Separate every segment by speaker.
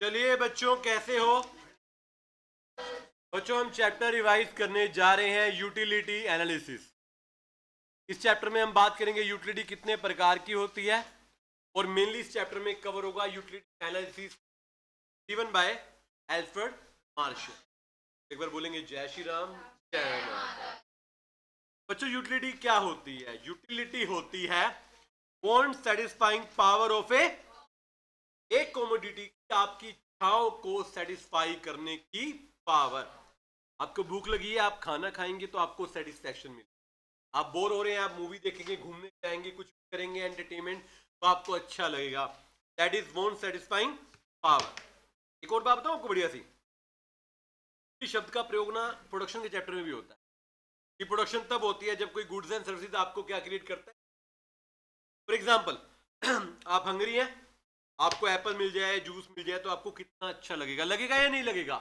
Speaker 1: चलिए बच्चों, कैसे हो बच्चों? हम चैप्टर रिवाइज करने जा रहे हैं, यूटिलिटी एनालिसिस। इस चैप्टर में हम बात करेंगे यूटिलिटी कितने प्रकार की होती है, और मेनली इस चैप्टर में कवर होगा utility analysis given by Alfred Marshall. एक बार बोलेंगे जय श्री राम, जय राम। बच्चों, यूटिलिटी क्या होती है? यूटिलिटी होती है वांट सेटिस्फाइंग पावर ऑफ एक कमोडिटी की आपकी इच्छाओं को सेटिस्फाई करने की पावर। आपको भूख लगी है, आप खाना खाएंगे तो आपको सेटिस्फैक्शन मिलेगा। आप बोर हो रहे हैं, आप मूवी देखेंगे, घूमने जाएंगे, कुछ करेंगे एंटरटेनमेंट, तो आपको अच्छा लगेगा। That is want satisfying power. एक और बात बताऊं आपको बढ़िया सी, इस शब्द का प्रयोग ना प्रोडक्शन के चैप्टर में भी होता है कि प्रोडक्शन तब होती है जब कोई गुड्स एंड सर्विसेज आपको क्या क्रिएट करता है। फॉर एग्जाम्पल, आप हंगरी हैं, आपको एप्पल मिल जाए, जूस मिल जाए, तो आपको कितना अच्छा लगेगा, लगेगा या नहीं लगेगा?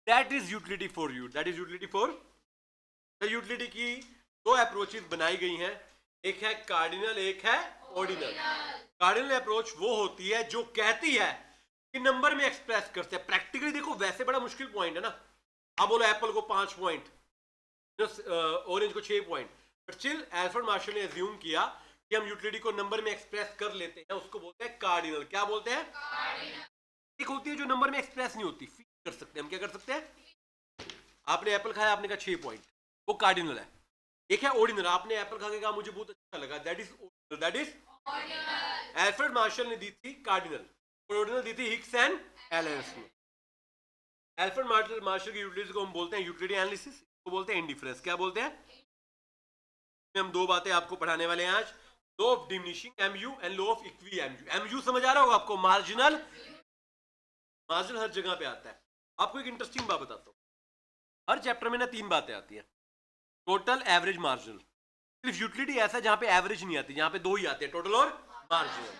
Speaker 1: That is utility for you, that is utility for. Utility की दो अप्रोचेस बनाई गई हैं, एक है कार्डिनल, एक है ऑर्डिनल। कार्डिनल अप्रोच वो होती है जो कहती है कि नंबर में एक्सप्रेस करते हैं। प्रैक्टिकली देखो, वैसे बड़ा मुश्किल पॉइंट है ना। आप बोलो एप्पल को 5 पॉइंट, ऑरेंज को 6 point, but still Alfred Marshall ने अज्यूम किया कि हम यूटिलिटी को नंबर में एक्सप्रेस कर लेते हैं, उसको बोलते हैं कार्डिनल। क्या बोलते हैं? कार्डिनल। एक होती है जो नंबर में एक्सप्रेस नहीं होती, फील कर सकते हैं हम। क्या कर सकते हैं? आपने एप्पल खाया, आपने कहा 6 पॉइंट, वो कार्डिनल है। एक है ऑर्डिनल, आपने एप्पल खा के कहा मुझे बहुत अच्छा लगा, that is ordinal, that is ordinal. Alfred Marshall ने दी थी कार्डिनल, और ऑर्डिनल दी थी हिक्स एंड एलेंस ने। एल्फ्रेड मार्शल की यूटिलिटी को हम बोलते हैं यूटिलिटी एनालिसिस, को बोलते हैं इंडिफरेंस। क्या बोलते हैं? हम दो बातें आपको पढ़ाने वाले हैं आज, law of diminishing MU and law of equi MU. MU समझ आ रहा होगा आपको, मार्जिनल। मार्जिनल हर जगह पे आता है। आपको एक इंटरेस्टिंग बात बताता हूँ, हर चैप्टर में ना 3 बातें आती हैं, टोटल, एवरेज, मार्जिनल। सिर्फ यूटिलिटी ऐसा है जहां पे एवरेज नहीं आती, जहां पे 2 ही आते हैं, टोटल और मार्जिनल।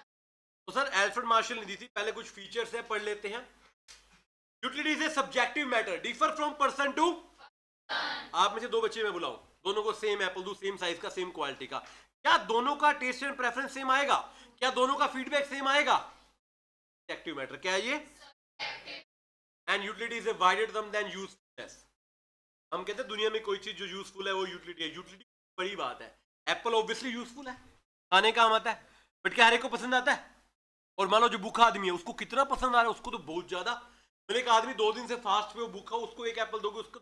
Speaker 1: तो सर एल्फ्रेड मार्शल ने दी थी, पहले कुछ फीचर्स है, पढ़ लेते हैं। Utility is a subjective matter, differ from person to. आप में से 2 बच्चे मैं बुलाऊं, दोनों को सेम एप्पल दूं, सेम साइज का, सेम क्वालिटी का, क्या दोनों का टेस्ट एंड प्रेफरेंस सेम आएगा? क्या दोनों का फीडबैक सेम आएगा? Subjective matter. क्या है ये? And utility is a wider term than usefulness. हम कहते हैं दुनिया में कोई चीज जो यूजफुल है वो यूटिलिटी है। यूटिलिटी बड़ी बात है। एप्पल ऑब्वियसली यूजफुल है, खाने काम आता है, बट क्या हर एक को पसंद आता है? और मान लो जो भूखा आदमी है, उसको कितना पसंद आ रहा है? उसको तो बहुत ज्यादा। मैंने एक आदमी 2 दिन से फास्ट पे भूखा, उसको एक एप्पल दोगे, उसको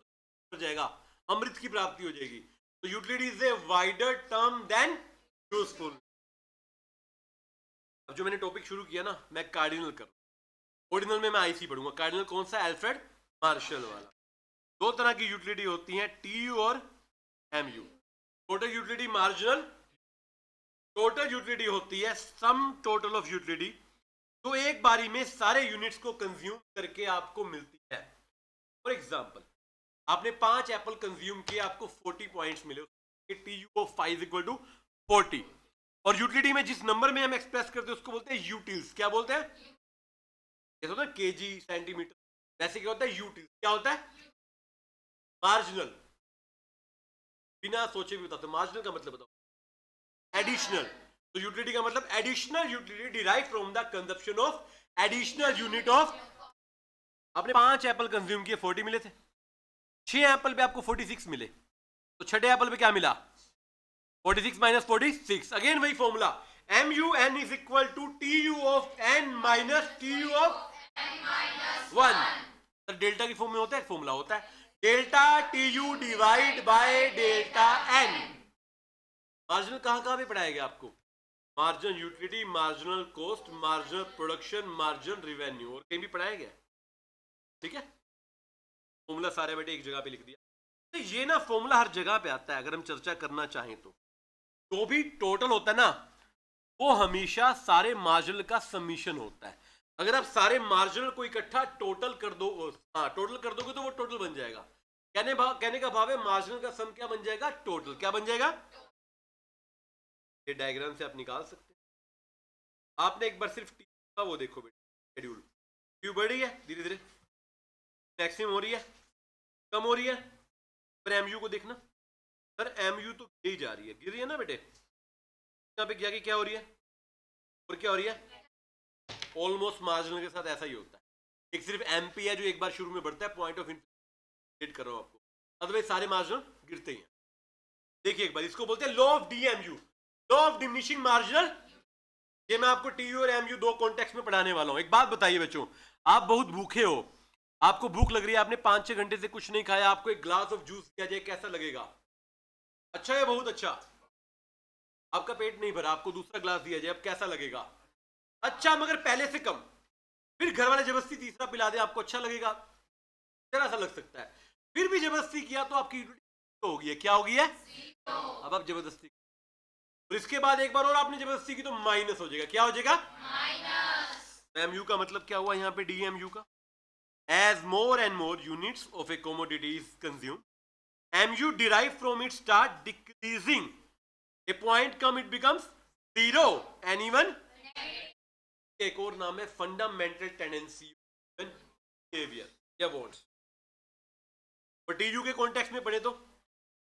Speaker 1: हो जाएगा, अमृत की प्राप्ति हो जाएगी। तो utility is a wider term than useful. अब जो मैंने टॉपिक शुरू किया ना, मैं कार्डिनल कर, ऑर्डिनल में मैं आईसी पढ़ूंगा। कार्डिनल कौन सा? एल्फ्रेड मार्शल वाला। 2 तरह की यूटिलिटी होती है, टीयू और MU. Total utility, marginal. Total utility होती है सम टोटल ऑफ यूटिलिटी, तो एक बारी में सारे यूनिट्स को कंज्यूम करके आपको मिलती है। फॉर एग्जांपल, आपने 5 एप्पल कंज्यूम किए, आपको 40 पॉइंट्स मिले, टीयू ऑफ 5 इक्वल टू 40। और यूटिलिटी में जिस नंबर में हम एक्सप्रेस करते हैं उसको बोलते हैं यूटिल्स। क्या बोलते हैं? जैसे होता है केजी, सेंटीमीटर, वैसे क्या होता है? यूटिल्स। क्या होता है? मार्जिनल। बिना सोचे भी बताते, मार्जिनल का मतलब बताओ। एडिशनल। तो यूटिलिटी का मतलब additional utility derive from the consumption of additional unit of. आपने 5 एप्पल कंज्यूम किए, 40 मिले थे, 6 एप्पल पे आपको 46 मिले, तो छठे एप्पल पे क्या मिला? 46 माइनस 46। अगेन वही formula, MUN is equal to TU of n minus TU of 1। Delta की फॉर्म में होता है, फॉर्मूला होता है delta TU divide by delta n। Marginal कहां कहां पे पढ़ाया गया आपको? Marginal utility, marginal cost, marginal production, marginal revenue, और कहीं भी पढ़ाया गया? ठीक है, फॉर्मूला सारे बेटे एक जगह पे लिख दिया। तो ये ना फॉर्मूला हर जगह पे आता है। अगर हम चर्चा करना चाहें तो जो भी टोटल होता है ना, वो हमेशा सारे मार्जिनल का समीशन होता है। अगर आप सारे मार्जिनल को इकट्ठा टोटल कर दो, हाँ टोटल कर दोगे, तो वो टोटल बन जाएगा। कहने का भाव है मार्जिनल का सम क्या बन जाएगा? टोटल। क्या बन जाएगा? ये डायग्राम से आप निकाल सकते हैं। आपने एक बार सिर्फ टी का वो देखो बेटा, शेड्यूल क्यों बढ़ रही है धीरे धीरे, मैक्सिमम हो रही है, कम हो रही है। पर एमयू को देखना, सर एमयू तो गिर ही जा रही है, गिर रही है ना बेटे। यहाँ पे क्या हो रही है और क्या हो रही है? ऑलमोस्ट मार्जिनल के साथ ऐसा ही होता है। एक सिर्फ एमपी है जो एक बार शुरू में बढ़ता है, पॉइंट ऑफ इंफिनिटी कर रहा हूं आपको, अदरवाइज सारे मार्जिनल गिरते ही हैं। देखिए एक बार, इसको बोलते हैं law of DMU, law of diminishing marginal. ये मैं आपको टीयू और एमयू दो कॉन्टेक्स्ट में पढ़ाने वाला हूं। एक बात बताइए बच्चों, आप बहुत भूखे हो, आपको भूख लग रही है, आपने 5-6 घंटे से कुछ नहीं खाया, आपको एक ग्लास ऑफ जूस दिया जाए, कैसा लगेगा? अच्छा है, बहुत अच्छा। आपका पेट नहीं भरा, आपको दूसरा ग्लास दिया जाए, अब कैसा लगेगा? अच्छा, मगर पहले से कम। फिर घर वाले जबरदस्ती तीसरा पिला दे, आपको अच्छा लगेगा? जरा सा लग सकता है। फिर भी जबरदस्ती किया तो आपकी तो होगी है, क्या होगी है? अब आप जबरदस्ती, और इसके बाद एक बार और आपने जबरदस्ती की तो माइनस हो जाएगा। क्या हो जाएगा? माइनस। एमयू का मतलब क्या हुआ यहाँ पे डीएमयू का? As more and more units of a commodity is consume, MU derive from it start decreasing, a point come it becomes zero and even. एक और नाम है फंडामेंटल टेंडेंसी बिहेवियर या वॉन्ट्स। और टीयू के कॉन्टेक्स्ट में पढ़े तो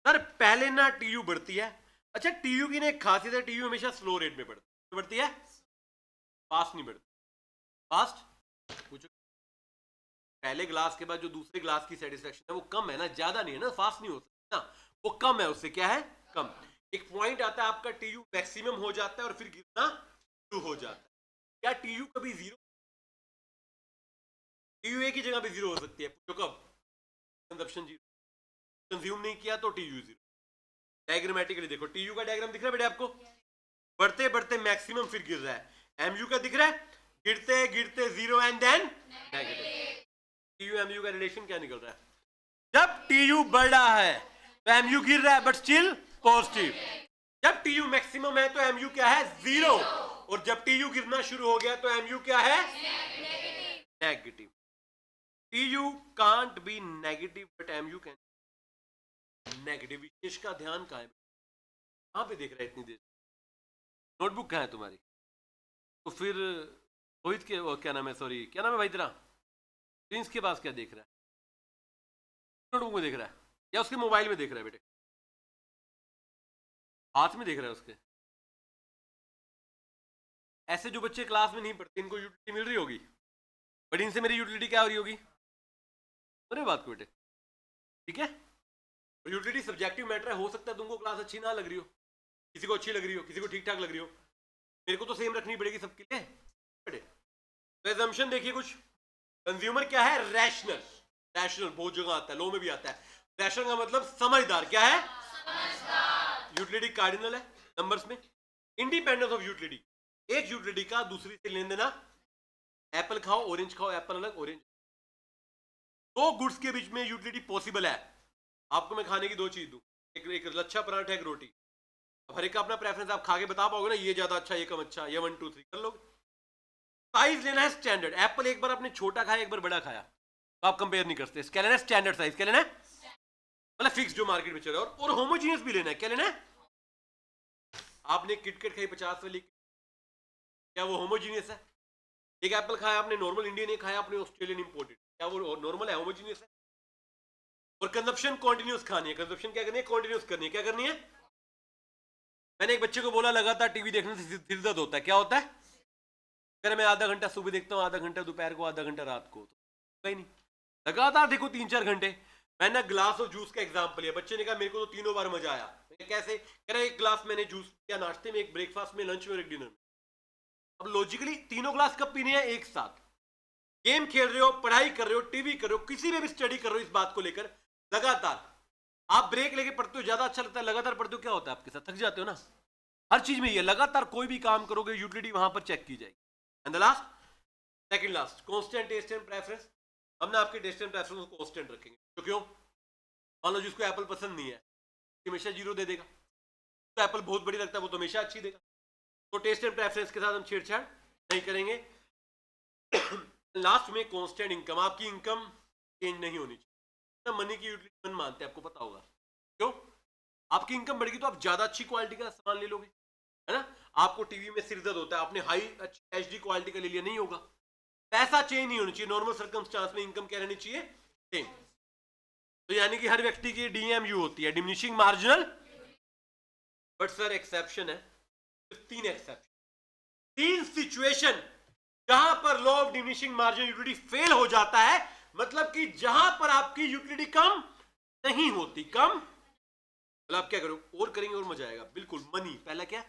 Speaker 1: सर पहले ना टीयू बढ़ती है। अच्छा, टीयू की ना एक खासियत है, टीयू हमेशा स्लो रेट में बढ़ती है, फास्ट नहीं बढ़ती। फास्ट पूछो, पहले ग्लास के बाद जो दूसरे ग्लास की सेटिस्फेक्शन है वो कम है ना, ज्यादा नहीं है ना, फास्ट नहीं हो सकता ना, वो कम है, उससे क्या है? कम। एक पॉइंट आता है आपका टीयू मैक्सिमम हो जाता है और फिर गिरना शुरू हो जाता है। क्या टीयू कभी जीरो? टीयू एक ही जगह पे जीरो हो सकती है, पूछो कब? कंजप्शन जीरो, कंज्यूम नहीं किया तो टीयू जीरो। डायग्रामेटिकली देखो, टीयू का डायग्राम दिख रहा है बेटे आपको? बढ़ते बढ़ते मैक्सिमम फिर गिर रहा है। एमयू का दिख रहा है? गिरते गिरते zero and then negative. TU MU का रिलेशन क्या निकल रहा है? जब टीयू बढ़ रहा है तो एमयू गिर रहा है बट स्टिल पॉजिटिव। जब टीयू मैक्सिमम है तो एमयू क्या है? जीरो। और जब टीयू गिरना शुरू हो गया तो एमयू क्या है? Negative. TU can't be negative but MU can negative. विशेष का ध्यान कहां है? कहां पे देख रहा है इतनी देर? नोटबुक कहां है तुम्हारी? तो फिर रोहित के क्या नाम है, सॉरी क्या नाम है भाई तेरा, प्रिंस के पास क्या देख रहा है? नोटबुक में देख रहा है या उसके मोबाइल में देख रहा है बेटे? हाथ में देख रहा है उसके। ऐसे जो बच्चे क्लास में नहीं पढ़ते इनको यूटिलिटी मिल रही होगी, बट इनसे मेरी यूटिलिटी क्या हो रही होगी? अरे बात को बेटे, ठीक है? और यूटिलिटी सब्जेक्टिव मैटर है, हो सकता है तुमको क्लास अच्छी ना लग रही हो, किसी को अच्छी लग रही हो, किसी को ठीक ठाक लग रही हो, मेरे को तो सेम रखनी पड़ेगी सबके लिए बेटे। तो एजम्पशन देखिए कुछ, कंज्यूमर क्या है? रैशनल। रैशनल बहुत जगह आता है, लॉ में भी आता है। रैशनल का मतलब समझदार। क्या है? समझदार। यूटिलिटी कार्डिनल है नंबर्स में। इंडिपेंडेंस ऑफ यूटिलिटी, एक यूटिलिटी का दूसरी से लेन देना। एप्पल खाओ ऑरेंज खाओ, एप्पल अलग ऑरेंज। दो गुड्स के बीच में यूटिलिटी पॉसिबल है। आपको मैं खाने की दो चीज दूं, एक लच्छा पराठा, एक रोटी। अब हर एक का अपना प्रेफरेंस, आप खा के बता पाओगे ना ये ज्यादा अच्छा, ये कम अच्छा, ये 1 2 3 कर लोगे। साइज लेना है स्टैंडर्ड। एप्पल एक बार आपने छोटा खाया, एक बार बड़ा खाया, तो आप कंपेयर नहीं करते। क्या लेना है? Standard size. क्या लेना है? मतलब फिक्स जो मार्केट में चल रहा है। और होमोजीनियस भी लेना है। क्या लेना है? आपने किटकैट खाई 50 वाली, क्या वो होमोजीनियस है? एक एप्पल खाया आपने नॉर्मल इंडियन, एक खाया आपने ऑस्ट्रेलियन इंपोर्टेड, क्या वो नॉर्मल है? होमोजीनियस है? और कंजप्शन कॉन्टिन्यूस खानी है। कंजप्शन क्या करनी है? कॉन्टिन्यूस करनी है। क्या करनी है? मैंने एक बच्चे को बोला लगातार टीवी देखने से सिर दर्द होता है, क्या होता है? अगर मैं आधा घंटा सुबह देखता हूँ, आधा घंटा दोपहर को, आधा घंटा रात को, तो कहीं नहीं, लगातार देखो 3-4 घंटे। मैंने ग्लास ऑफ जूस का एग्जांपल लिया, बच्चे ने कहा मेरे को तो तीनों बार मजा आया। कैसे? कह रहा एक ग्लास मैंने जूस किया नाश्ते में, एक ब्रेकफास्ट में, लंच में और एक डिनर में। अब लॉजिकली तीनों ग्लास कब पीने हैं? एक साथ। गेम खेल रहे हो, पढ़ाई कर रहे हो, टीवी कर रहे हो, किसी में भी स्टडी कर रहे हो, इस बात को लेकर लगातार। आप ब्रेक लेके पढ़ते हो, ज्यादा अच्छा लगता है। लगातार पढ़ते हो क्या होता है आपके साथ? थक जाते हो ना। हर चीज में ये लगातार कोई भी काम करोगे यूटिलिटी वहां पर चेक की जाएगी। And the last, second last, constant test and preference. हमने आपके टेस्ट एंड प्रेफरेंस को कांस्टेंट रखेंगे। तो क्यों? मान लो जिसको एप्पल पसंद नहीं है हमेशा जीरो दे देगा, तो एप्पल बहुत बड़ी लगता है वो तो हमेशा अच्छी देगा। तो टेस्ट एंड प्रेफरेंस के साथ हम छेड़छाड़ नहीं करेंगे। लास्ट में कांस्टेंट इनकम, आपकी इनकम चेंज नहीं होनी चाहिए। मनी की यूटिलिटी मन मानते हैं, आपको पता होगा क्यों? आपकी इनकम बढ़ेगी तो आप ज्यादा अच्छी क्वालिटी का सामान ले लोगे, है ना? आपको टीवी में सिर दर्द होता है, आपने हाई एचडी क्वालिटी का ले लिया, नहीं होगा। पैसा चेंज नहीं होना चाहिए। नॉर्मल सर्कमस्टांस में इनकम क्या रहनी चाहिए? सेम। तो यानी कि हर व्यक्ति की डीएमयू होती है, diminishing marginal. But sir exception है, 3 एक्सेप्शन, 3 सिचुएशन जहां पर law of diminishing margin utility fail हो जाता है, मतलब कि जहां पर आपकी यूटिलिटी कम नहीं होती, कम मतलब आप क्या करो और करेंगे और मजा आएगा, बिल्कुल मनी। पहला क्या,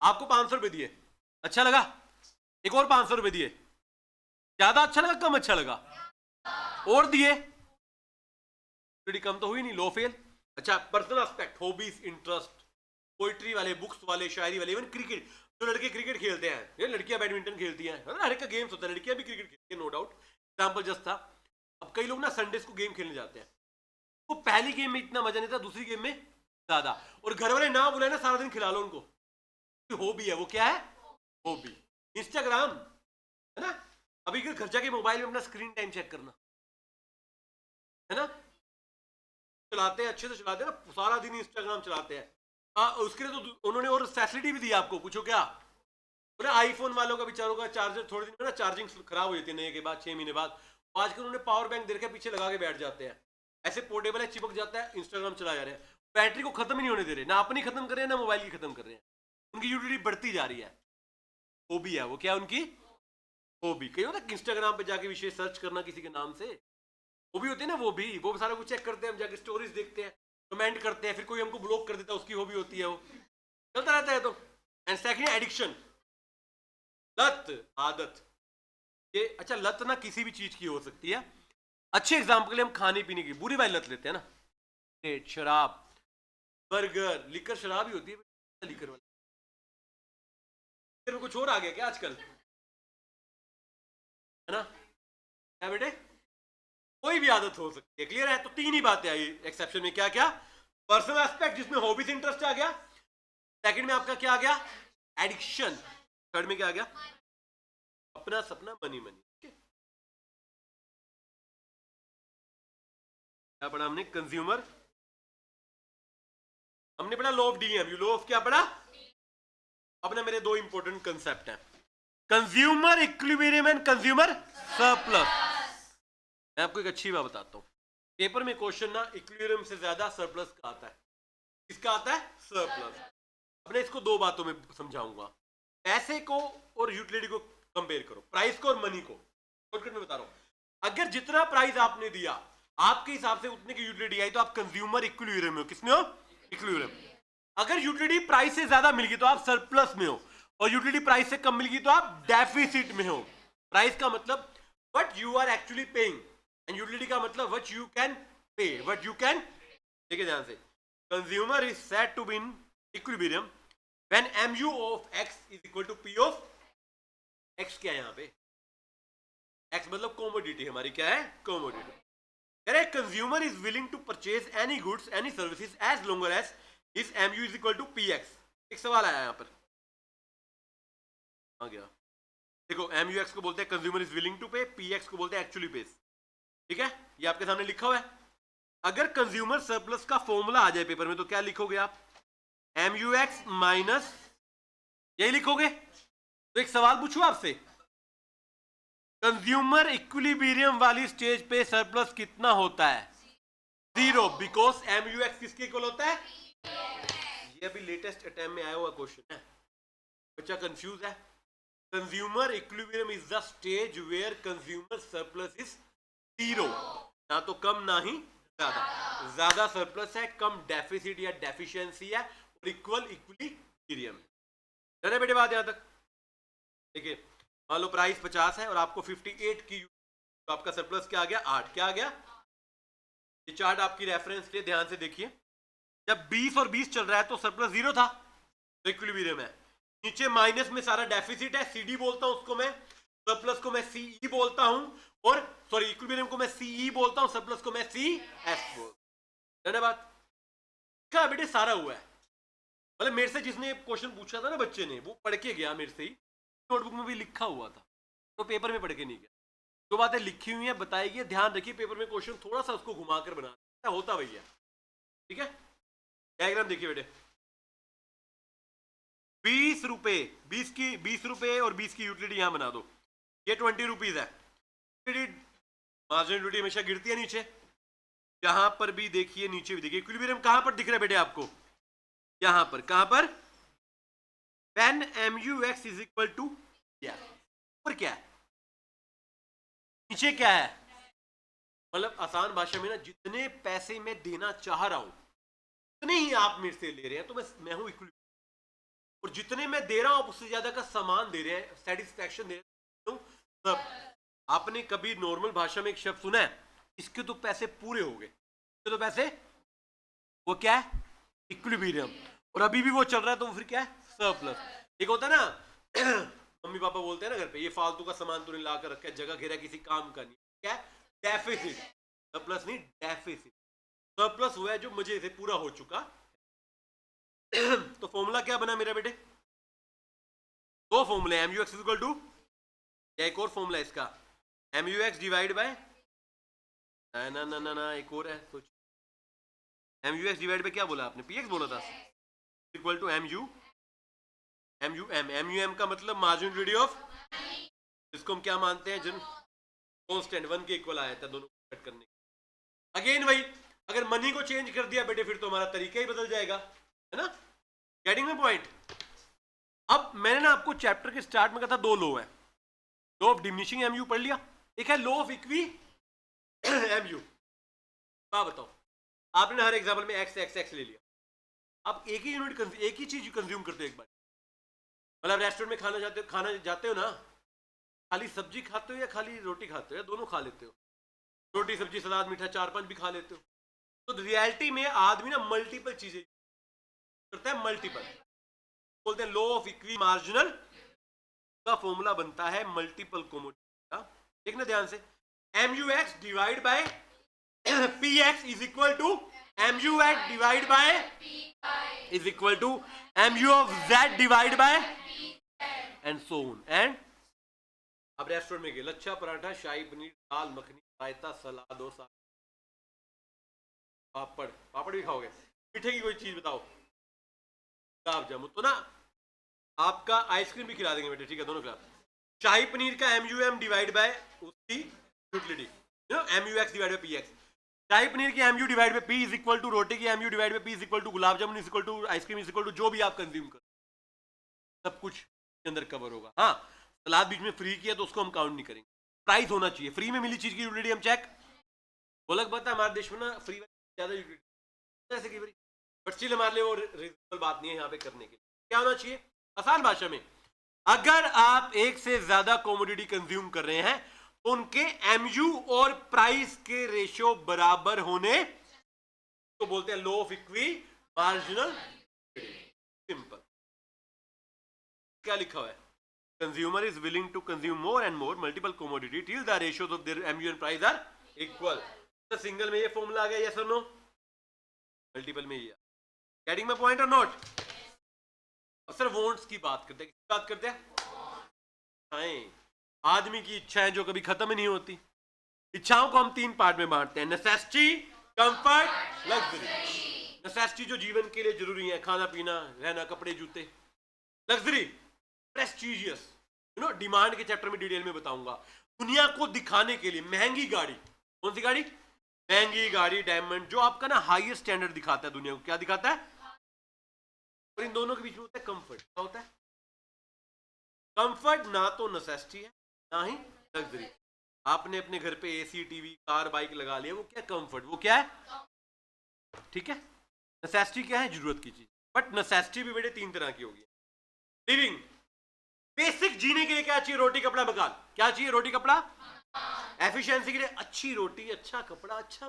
Speaker 1: आपको 500 रुपए दिए, अच्छा लगा, एक और 500 रुपए दिए, ज्यादा अच्छा लगा कम अच्छा लगा, और दिए, यूटिलिटी कम तो हुई नहीं, लो फेल। अच्छा, personal aspect, hobbies, interest, poetry वाले, बुक्स वाले, शायरी वाले, इवन क्रिकेट, जो लड़के क्रिकेट खेलते हैं, ये लड़कियां बैडमिंटन खेलती हैं, हर एक का गेम्स होता है, लड़कियां भी क्रिकेट खेलती हैं, नो डाउट, एग्जाम्पल जस्ट था। अब कई लोग ना संडेज को गेम खेलने जाते हैं, वो पहली गेम में इतना मजा नहीं था, दूसरी गेम में ज्यादा, और घर वाले ना बुलाए ना सारा दिन खिला लो उनको, हॉबी है वो, क्या है हॉबी, इंस्टाग्राम है ना। अभी घर जाके मोबाइल में अपना स्क्रीन टाइम चेक करना है ना, चलाते हैं अच्छे से चलाते हैं ना, सारा दिन इंस्टाग्राम चलाते हैं। उसके लिए तो उन्होंने और फैसिलिटी भी दी आपको, पूछो क्या, बोले आईफोन वालों का बेचारों का चार्जर थोड़े दिन में ना चार्जिंग खराब हो जाती है नए के बाद, 6 महीने बाद, आजकल उन्होंने पावर बैंक दे रखे पीछे लगा के बैठ जाते हैं, ऐसे पोर्टेबल है, चिपक जाता है, इंस्टाग्राम चला जा रहे हैं, बैटरी को खत्म ही नहीं होने दे रहे, ना अपनी खत्म कर रहे हैं ना मोबाइल की खत्म कर रहे हैं, उनकी यूटिलिटी बढ़ती जा रही है, हॉबी है वो, क्या उनकी हॉबी। कहीं होता है इंस्टाग्राम पे जाके विषय सर्च करना किसी के नाम से, वो भी होती है ना, वो भी सारा कुछ चेक करते हैं, हम जाके स्टोरीज देखते हैं, कमेंट करते हैं, फिर कोई हमको ब्लॉक कर देता है, उसकी हॉबी होती है, वो चलता रहता है। तो एंड सेकंड एडिक्शन, लत, आदत, ये अच्छा लत ना किसी भी चीज की हो सकती है, अच्छे एग्जाम्पल के लिए हम खाने पीने की बुरी वाली लत लेते हैं ना, शराब, बर्गर, लिकर, शराब ही होती है लिकर वाली, कुछ और आ गया क्या आजकल, है ना, क्या बेटे, कोई भी आदत हो सकती है, क्लियर है। तो तीन ही बातें आई एक्सेप्शन में, क्या क्या, पर्सनल एस्पेक्ट जिसमें हॉबीज इंटरेस्ट आ गया, सेकंड में आपका क्या आ गया एडिक्शन, थर्ड में क्या आ गया अपना सपना, मनी मनी। क्या पढ़ा हमने, कंज्यूमर, हमने पढ़ा law of DM, law of क्या पढ़ा, अब ना मेरे दो इंपॉर्टेंट कंसेप्ट हैं, consumer equilibrium and consumer surplus. मैं आपको एक अच्छी बात बताता हूं, पेपर में क्वेश्चन ना इक्विलिब्रियम से ज्यादा सरप्लस का आता है, किसका आता है, सरप्लस। अपने इसको दो बातों में समझाऊंगा, पैसे को और यूटिलिटी को कंपेयर करो, प्राइस को और मनी को, शॉर्टकट में बता रहा हूं, अगर जितना प्राइस आपने दिया आपके हिसाब से उतने की यूटिलिटी आई तो आप कंज्यूमर इक्विलिब्रियम में हो, किसमें हो, इक्विलिब्रियम। अगर यूटिलिटी प्राइस से ज्यादा मिल गई तो आप सरप्लस में हो, और यूटिलिटी प्राइस से कम मिल गई तो आप डेफिसिट में हो। प्राइस का मतलब what you are actually paying, and utility का मतलब what you can pay, what you can, देखिए ध्यान से, consumer is said to be in equilibrium when mu of x is equal to p of x, क्या है यहाँ पे, x मतलब कॉमोडिटी हमारी, क्या है कॉमोडिटी। कह consumer is willing to purchase any goods any services as longer as is mu is equal to px। एक सवाल आया यहाँ पर, आ गया, देखो mu(x) को बोलते हैं कंज्यूमर इज विलिंग टू पे, px को बोलते हैं एक्चुअली पेस, ठीक है, ये आपके सामने लिखा हुआ है। अगर कंज्यूमर सरप्लस का फॉर्मूला आ जाए पेपर में तो क्या लिखोगे आप, mu(x) माइनस, यही लिखोगे। तो एक सवाल पूछूं आपसे, कंज्यूमर इक्विलिब्रियम वाली स्टेज पे सरप्लस कितना होता है, 0, बिकॉज mu(x) किसके इक्वल होता है, ये अभी लेटेस्ट अटेम्प्ट में आया हुआ क्वेश्चन है, बच्चा कंफ्यूज है। Consumer equilibrium is the stage where consumer surplus is 0, ना तो कम ना ही ज्यादा, ज्यादा सरप्लस है, कम डेफिसिट या डेफिशिएंसी है, और इक्वल इक्विलिब्रियम। है बेटे बात यहां तक, देखिए मान लो प्राइस 50 है और आपको 58 की, तो आपका सरप्लस क्या आ गया 8, क्या आ गया, ये चार्ट आपकी रेफरेंस के ध्यान से देखिए, जब 20 और 20 चल रहा है तो सरप्लस 0 था, तो इक्विलिब्रियम है। नीचे माइनस में सारा डेफिसिट है, सीडी बोलता हूं उसको मैं, सरप्लस को मैं सीई बोलता हूं, और सॉरी इक्विलिब्रियम को मैं सीई बोलता हूं, सरप्लस को मैं सीएस बोलता हूं। बात क्या बेटे सारा हुआ है, मतलब मेरे से जिसने क्वेश्चन पूछा था ना बच्चे ने, वो पढ़ के गया मेरे से ही, नोटबुक में भी लिखा हुआ था, तो पेपर में पढ़ के नहीं गया, जो बातें लिखी हुई हैं बताई गई, ध्यान रखिए पेपर में क्वेश्चन थोड़ा सा उसको घुमा कर बना होता भैया, ठीक है। डायग्राम देखिए बेटे, 20 रुपए, 20 रुपए और 20 की यूटिलिटी यहां बना दो, ये 20 रुपीज है, मार्जिनल यूटिलिटी हमेशा गिरती है नीचे, यहां पर भी देखिए नीचे भी देखिए, इक्विलिब्रियम कहां पर दिख रहा है बेटे आपको, यहां पर, कहां पर, when mu(x) is equal to, ऊपर क्या है, नीचे क्या है। मतलब आसान भाषा में ना, जितने पैसे मैं देना चाह रहा हूं उतने ही आप मेरे से ले रहे हैं, तो मैं हूं इक्विलिब्रियम। और जितने मैं दे रहा हूं आप उससे ज्यादा का सामान दे रहे हैं, सेटिस्फैक्शन दे रहे हैं। सब आपने कभी नॉर्मल भाषा में एक शब्द सुना है, इसके तो पैसे पूरे हो गए, इसके तो पैसे, वो क्या है, इक्विलिब्रियम। और अभी भी वो चल रहा है, तो वो फिर क्या है, सरप्लस। एक होता है ना मम्मी पापा बोलते हैं ना घर पे, ये फालतू का सामान तूने ला कर रखा है, जगह घेरा किसी काम का नहीं, क्या है, डेफिसिट। सरप्लस नहीं, डेफिसिट। सरप्लस हुआ है जो मजे से पूरा हो चुका। तो फॉर्मूला क्या बना मेरा बेटे, दो फॉर्मूले, M U X equal to, या एक और फॉर्मूला इसका, M U X divide by, ना ना ना ना एक और है, सोच, M U X divide by क्या बोला आपने, पी एक्स बोला था, equal to M U M का मतलब मार्जिनलिटी ऑफ, इसको हम क्या मानते हैं, जन कांस्टेंट 1 के इक्वल आया था दोनों कट करने। अगेन भाई, अगर मनी को चेंज कर दिया बेटे, फिर तो हमारा तरीका ही बदल जाएगा, है ना, गेटिंग माय पॉइंट। अब मैंने ना आपको चैप्टर के स्टार्ट में कहा था दो लो है, लॉ ऑफ डिमिनिशिंग एमयू पढ़ लिया, एक है लॉ ऑफ इक्वी एमयू। क्या बताओ, आपने हर एग्जाम्पल में एक्स एक्स एक्स ले लिया, आप एक ही यूनिट एक ही चीज कंज्यूम करते हो एक बार। मतलब रेस्टोरेंट में खाना जाते हो ना, खाली सब्जी खाते हो या खाली रोटी खाते हो, या दोनों खा लेते हो, रोटी सब्जी सलाद मीठा 4-5 भी खा लेते हो। तो रियलिटी में आदमी ना मल्टीपल चीजें करता है, मल्टीपल बोलते हैं लॉ ऑफ इक्वी मार्जिनल का फॉर्मूला बनता है मल्टीपल कोमोडिटी का। देखना ध्यान से, M U X divide by P X is equal to M U X divide by is equal to M U of Z divide by and so on. And अब restaurant में गए, लच्छा पराठा, शाही पनीर, दाल मखनी, रायता, सलाद, डोसा, पापड़, पापड़ भी खाओगे, मीठे की कोई चीज बताओ, गुलाब जामुन, तो ना आपका आइसक्रीम भी खिला देंगे बेटे, ठीक है, दोनों खिला। शाही पनीर का M U M divide by उसकी utility, M U X divide by P X. Shahi paneer की M U divide by P is equal to रोटी की M U divide by P is equal to gulab jamun is equal to ice cream is equal to जो भी आप consume कर, सब कुछ के अंदर कवर होगा। हाँ, सलाद बीच में फ्री किया तो उसको हम काउंट नहीं करेंगे, प्राइस होना चाहिए, फ्री में मिली चीज की यूटिलिटी हम चेक। बोलक बात है, हमारे देश में ना फ्री ज्यादा यूटिलिटी ऐसे की बड़ी, बट स्टिल हमारे लिए वो रीजनेबल बात नहीं है यहाँ पे करने के लिए। क्या होना चाहिए, आसान भाषा में, अगर आप एक से ज्यादा कमोडिटी कंज्यूम कर रहे हैं तो उनके एमयू और प्राइस के रेशियो बराबर होने तो बोलते हैं law of equi marginal. Simple, क्या लिखा हुआ है, consumer is willing to consume more and more multiple commodity till the ratios of their MU and price are equal. तो सिंगल में ये फॉर्मूला आ गया, यस और नो, मल्टीपल में ये, गेटिंग माय पॉइंट और नॉट। अब सर वॉन्ट्स की बात करते हैं, किसकी बात करते हैं, आदमी की इच्छाएं जो कभी खत्म ही नहीं होती। इच्छाओं को हम 3 पार्ट में बांटते हैं, नेसेसिटी, कंफर्ट, लग्जरी। नेसेसिटी जो जीवन के लिए जरूरी है, खाना पीना रहना कपड़े जूते। Luxury, prestigious, you know, demand के चैप्टर में डिटेल में बताऊंगा। दुनिया को दिखाने के लिए महंगी गाड़ी, कौन सी गाड़ी, महंगी गाड़ी, डायमंड, जो आपका ना हाईएस्ट स्टैंडर्ड दिखाता है दुनिया को, क्या दिखाता है। और इन दोनों के बीच में होता है कंफर्ट। क्या होता है कंफर्ट, ना तो नेसेसिटी है ना ही लग्जरी। आपने अपने घर पे एसी, टीवी, कार, बाइक लगा लिया, वो क्या कंफर्ट, वो क्या है, ठीक है। नेसेसिटी क्या है, जरूरत की चीज, बट नेसेसिटी भी बेटे 3 तरह की होगी। लिविंग, बेसिक जीने के लिए क्या चाहिए, रोटी कपड़ा मकान, क्या चाहिए, रोटी कपड़ा। एफिशिएंसी के लिए अच्छी रोटी, अच्छा कपड़ा, अच्छा,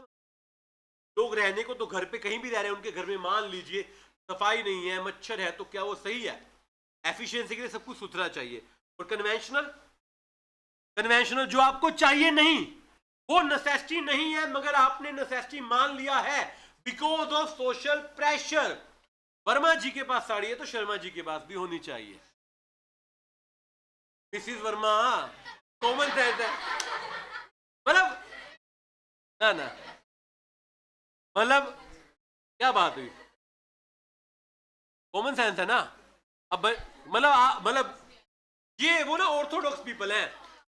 Speaker 1: लोग रहने को तो घर पे कहीं भी रह रहे हैं, उनके घर में मान लीजिए सफाई नहीं है, मच्छर है, तो क्या वो सही है। एफिशिएंसी के लिए सब कुछ सुथरा चाहिए। और कन्वेंशनल, कन्वेंशनल जो आपको चाहिए नहीं, वो नेसेसिटी नहीं है, मगर आपने नेसेसिटी मान लिया है because of social pressure. Verma ji के पास साड़ी है तो शर्मा जी के पास भी होनी चाहिए। मिसिस वर्मा, कॉमन सेंस है, मतलब ना ना, मतलब क्या बात हुई, कॉमन सेंस है ना। अब मतलब ये वो ना ऑर्थोडॉक्स पीपल हैं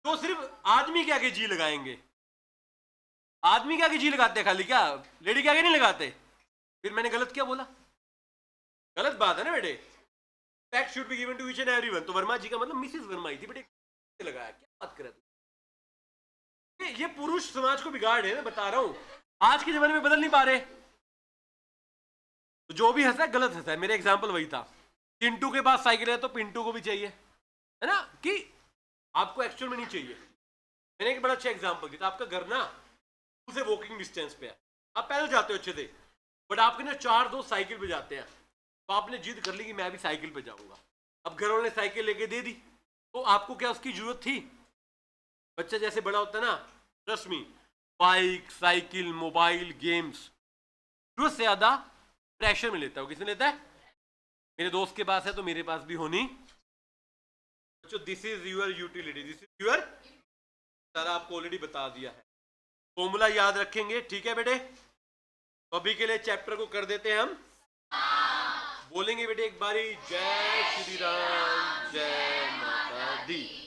Speaker 1: जो सिर्फ आदमी के आगे जी लगाएंगे, आदमी के आगे जी लगाते हैं खाली, क्या लेडी के आगे नहीं लगाते। फिर मैंने गलत क्या बोला, गलत बात है ना बेटे, respect should be given to each and everyone। तो वर्मा जी का मतलब मिसिस वर्मा ही थी बेटे, लगाया, क्या बात कर रहा है? ये पुरुष समाज को बिगाड़ है, मैं बता रहा हूं। आज के जमाने में बदल नहीं पा रहे, तो जो भी हंसा है गलत हंसा है। मेरा एग्जाम्पल वही था, चिंटू के पास साइकिल है तो पिंटू को भी चाहिए, है ना, कि आपको एक्चुअल में नहीं चाहिए। मैंने एक बड़ा अच्छा एग्जाम्पल दिया था, आपका घर ना उसे वॉकिंग डिस्टेंस पे है, आप पैदल जाते हो अच्छे से, बट आपके ना 4 दोस्त साइकिल पे जाते हैं, तो आपने जिद कर ली कि मैं भी साइकिल पे जाऊंगा। अब घर वालों ने साइकिल लेके दे दी, तो आपको क्या उसकी जरूरत थी? बच्चा जैसे बड़ा होता है ना, trust me, bike, cycle, mobile, games जरूरत से ज्यादा प्रेशर में लेता है। किसने लेता है? मेरे दोस्त के पास है तो मेरे पास भी होनी। बच्चों this is your utility, this is your, सारा आपको ऑलरेडी बता दिया है। फॉर्मूला याद रखेंगे, ठीक है बेटे? तो अभी के लिए चैप्टर को कर देते हैं हम, बोलेंगे बेटे एक बारी, जय श्री राम, जय माता दी।